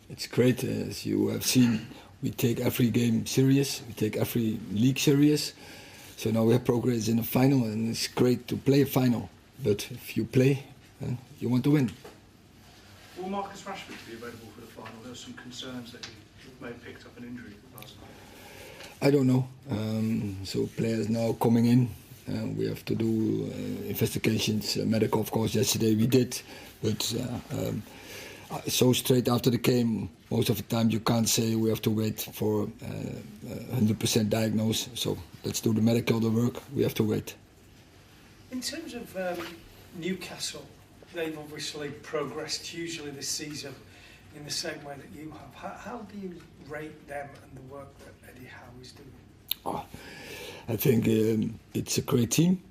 It's great. As you have seen, we take every game serious. We take every league serious. So now we have progress in the final, and it's great to play a final. But if you play, you want to win. Will Marcus Rashford be available for the final? There were some concerns that he may have picked up an injury last night. I don't know. So players now coming in. We have to do investigations, medical, of course. Yesterday we did, but so straight after the game, most of the time you can't say we have to wait for 100% diagnosis. So let's do the medical, the work. We have to wait. In terms of Newcastle, they've obviously progressed hugely this season in the same way that you have. How do you rate them and the work that Eddie Howe is doing? Oh, I think it's a great team.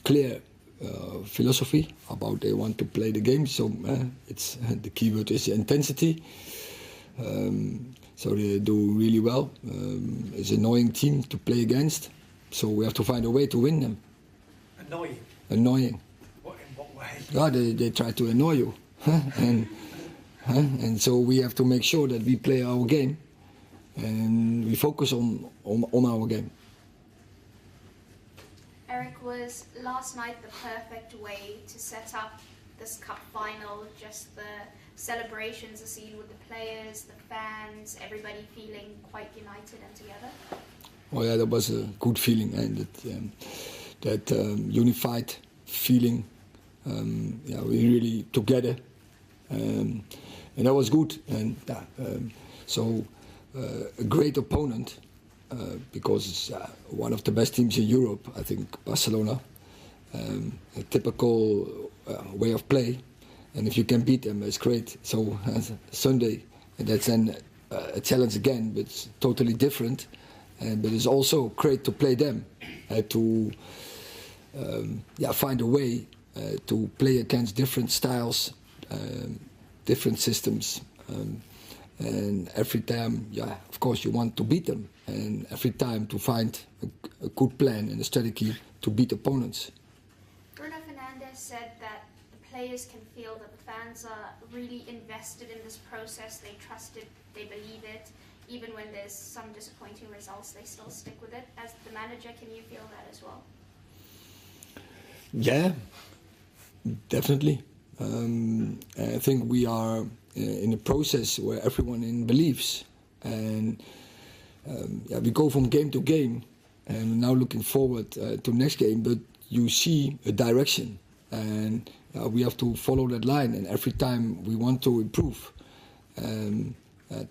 Clear philosophy about they want to play the game. So it's the keyword is intensity. So they do really well. It's an annoying team to play against. So we have to find a way to win them. Annoying? Annoying. What, in what way? Yeah, they try to annoy you. And so we have to make sure that we play our game and we focus on our game. Erik, was last night the perfect way to set up this cup final? Just the celebrations are seen with the players, the fans, everybody feeling quite united and together? Oh yeah, that was a good feeling, and that unified feeling. We really together, and that was good. And a great opponent because it's one of the best teams in Europe. I think Barcelona, a typical way of play, and if you can beat them, it's great. So Sunday, that's then a challenge again, but it's totally different. But it's also great to play them, to find a way to play against different styles, different systems, and every time, of course, you want to beat them, and every time to find a good plan and a strategy to beat opponents. Bruno Fernandes said that the players can feel that the fans are really invested in this process. They trust it, they believe it. Even when there's some disappointing results, they still stick with it. As the manager, can you feel that as well? Yeah, definitely. I think we are in a process where everyone believes, and we go from game to game, and now looking forward to next game. But you see a direction, and we have to follow that line. And every time we want to improve.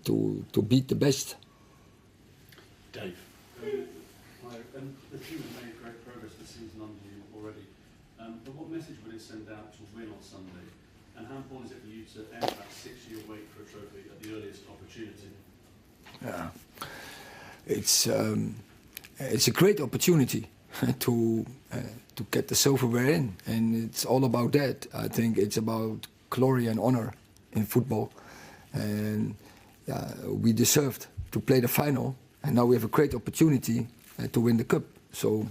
To beat the best. Dave. The team has made great progress this season under you already. But what message would it send out to win on Sunday? And how important is it for you to end that 6-year wait for a trophy at the earliest opportunity? Yeah, it's a great opportunity to get the silverware in, and it's all about that. I think it's about glory and honor in football, and we deserved to play the final, and now we have a great opportunity to win the cup. So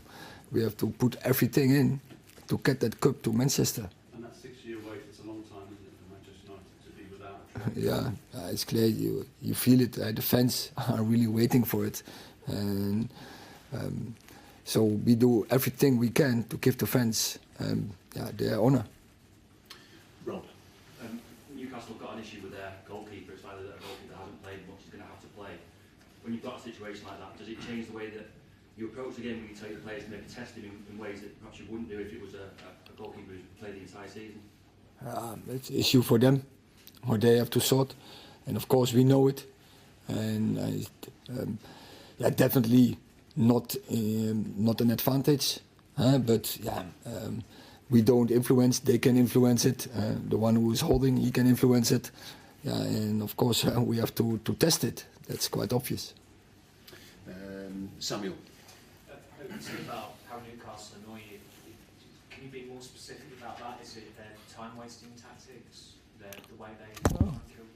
we have to put everything in to get that cup to Manchester. And that 6-year wait, it's a long time, isn't it, for Manchester United to be without a trophy? It's clear. You feel it. The fans are really waiting for it, and so we do everything we can to give the fans their honor. Rob. Newcastle got an issue with their goalkeeper. It's either that a goalkeeper hasn't played much, is going to have to play. When you've got a situation like that, does it change the way that you approach the game when you tell your players to maybe test him in ways that perhaps you wouldn't do if it was a goalkeeper who's played the entire season? It's an issue for them, or they have to sort, and of course we know it, and definitely not an advantage, but we don't influence, they can influence it. The one who is holding, he can influence it. And of course we have to test it. That's quite obvious. Samuel. About how Newcastle annoy you. Can you be more specific about that? Is it their time-wasting tactics, the way they kill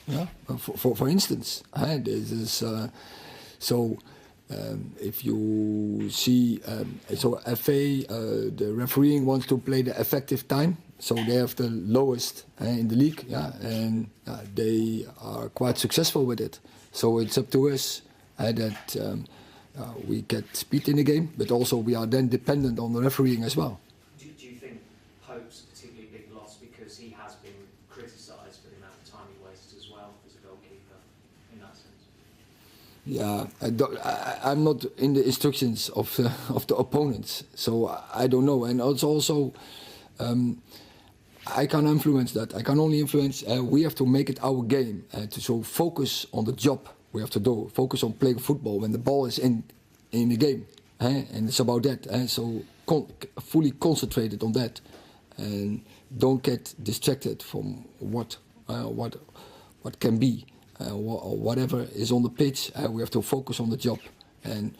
the time? Yeah, for instance, this is, so If you see, so FA, the refereeing wants to play the effective time, so they have the lowest in the league, yeah, and they are quite successful with it. So it's up to us that we get speed in the game, but also we are then dependent on the refereeing as well. Do you think Pope's a particularly big loss because he has been criticised for the amount of time he wastes as well as a goalkeeper in that sense? Yeah, I'm not in the instructions of the opponents, so I don't know. And it's also, I can't influence that. I can only influence. We have to make it our game to so focus on the job we have to do. Focus on playing football when the ball is in the game, and it's about that. So fully concentrated on that, and don't get distracted from what can be. Or whatever is on the pitch, we have to focus on the job and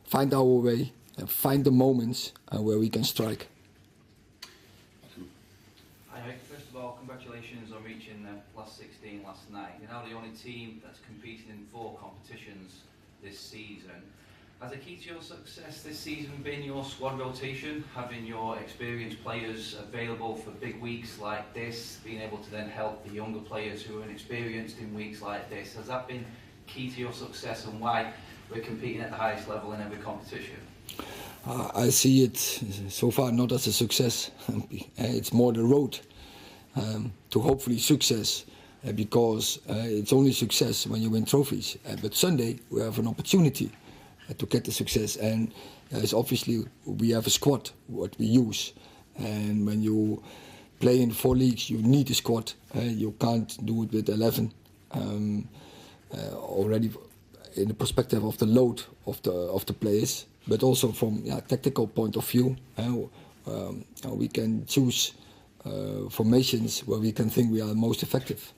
find our way and find the moments where we can strike. Hi, Erik. First of all, congratulations on reaching the last 16 last night. You're now the only team that's competed in 4 competitions this season. Has the key to your success this season been your squad rotation, having your experienced players available for big weeks like this, being able to then help the younger players who are inexperienced in weeks like this? Has that been key to your success and why we're competing at the highest level in every competition? I see it so far not as a success. It's more the road to hopefully success, because it's only success when you win trophies. But Sunday we have an opportunity to get the success, and it's obviously we have a squad what we use, and when you play in 4 leagues you need a squad. You can't do it with 11 already in the perspective of the load of the players, but also from tactical point of view. We can choose formations where we can think we are most effective.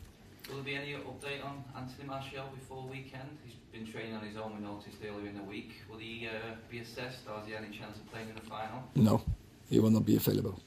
Will there be any update on Anthony Martial before weekend? He's been training on his own, we noticed earlier in the week. Will he be assessed, or has he any chance of playing in the final? No, he will not be available.